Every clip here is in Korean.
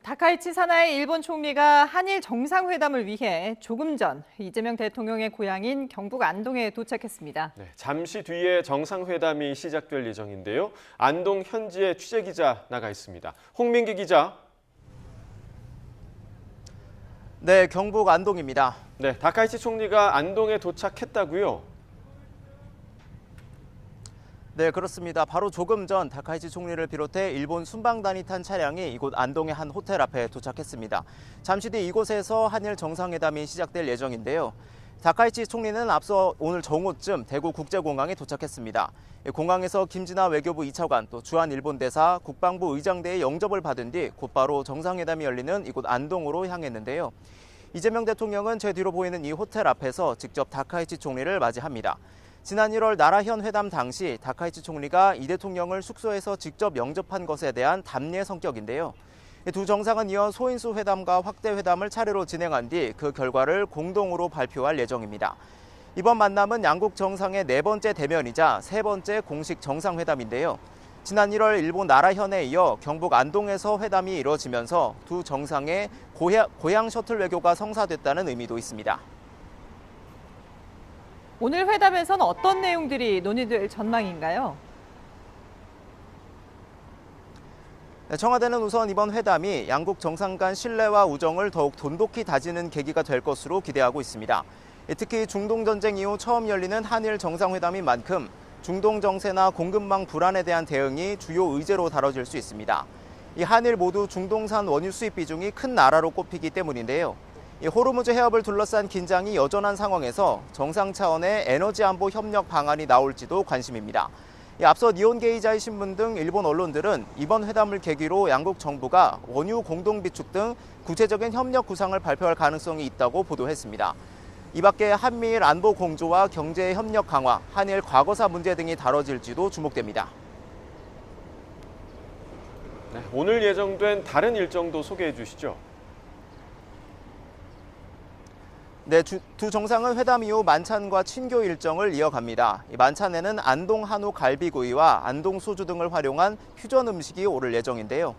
다카이치 사나이 일본 총리가 한일 정상회담을 위해 조금 전 이재명 대통령의 고향인 경북 안동에 도착했습니다. 네, 잠시 뒤에 정상회담이 시작될 예정인데요. 안동 현지에 취재기자 나가 있습니다. 홍민기 기자. 네, 경북 안동입니다. 네, 다카이치 총리가 안동에 도착했다고요? 네, 그렇습니다. 바로 조금 전 다카이치 총리를 비롯해 일본 순방단이 탄 차량이 이곳 안동의 한 호텔 앞에 도착했습니다. 잠시 뒤 이곳에서 한일 정상회담이 시작될 예정인데요. 다카이치 총리는 앞서 오늘 정오쯤 대구국제공항에 도착했습니다. 공항에서 김진아 외교부 2차관, 또 주한 일본 대사, 국방부 의장대의 영접을 받은 뒤 곧바로 정상회담이 열리는 이곳 안동으로 향했는데요. 이재명 대통령은 제 뒤로 보이는 이 호텔 앞에서 직접 다카이치 총리를 맞이합니다. 지난 1월 나라현 회담 당시 다카이치 총리가 이 대통령을 숙소에서 직접 영접한 것에 대한 답례 성격인데요. 두 정상은 이어 소인수 회담과 확대 회담을 차례로 진행한 뒤 그 결과를 공동으로 발표할 예정입니다. 이번 만남은 양국 정상의 네 번째 대면이자 세 번째 공식 정상회담인데요. 지난 1월 일본 나라현에 이어 경북 안동에서 회담이 이뤄지면서 두 정상의 고향 셔틀 외교가 성사됐다는 의미도 있습니다. 오늘 회담에서는 어떤 내용들이 논의될 전망인가요? 청와대는 우선 이번 회담이 양국 정상 간 신뢰와 우정을 더욱 돈독히 다지는 계기가 될 것으로 기대하고 있습니다. 특히 중동 전쟁 이후 처음 열리는 한일 정상회담인 만큼 중동 정세나 공급망 불안에 대한 대응이 주요 의제로 다뤄질 수 있습니다. 이 한일 모두 중동산 원유 수입 비중이 큰 나라로 꼽히기 때문인데요. 호르무즈 해협을 둘러싼 긴장이 여전한 상황에서 정상 차원의 에너지 안보 협력 방안이 나올지도 관심입니다. 앞서 니혼게이자이 신문 등 일본 언론들은 이번 회담을 계기로 양국 정부가 원유 공동 비축 등 구체적인 협력 구상을 발표할 가능성이 있다고 보도했습니다. 이 밖에 한미일 안보 공조와 경제 협력 강화, 한일 과거사 문제 등이 다뤄질지도 주목됩니다. 네, 오늘 예정된 다른 일정도 소개해 주시죠. 네, 두 정상은 회담 이후 만찬과 친교 일정을 이어갑니다. 만찬에는 안동 한우 갈비구이와 안동 소주 등을 활용한 퓨전 음식이 오를 예정인데요.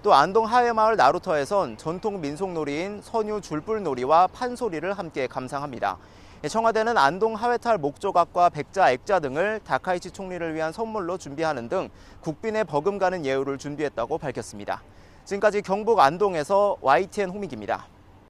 또 안동 하회마을 나루터에선 전통 민속놀이인 선유 줄불놀이와 판소리를 함께 감상합니다. 청와대는 안동 하회탈 목조각과 백자, 액자 등을 다카이치 총리를 위한 선물로 준비하는 등 국빈에 버금가는 예우를 준비했다고 밝혔습니다. 지금까지 경북 안동에서 YTN 홍민기입니다.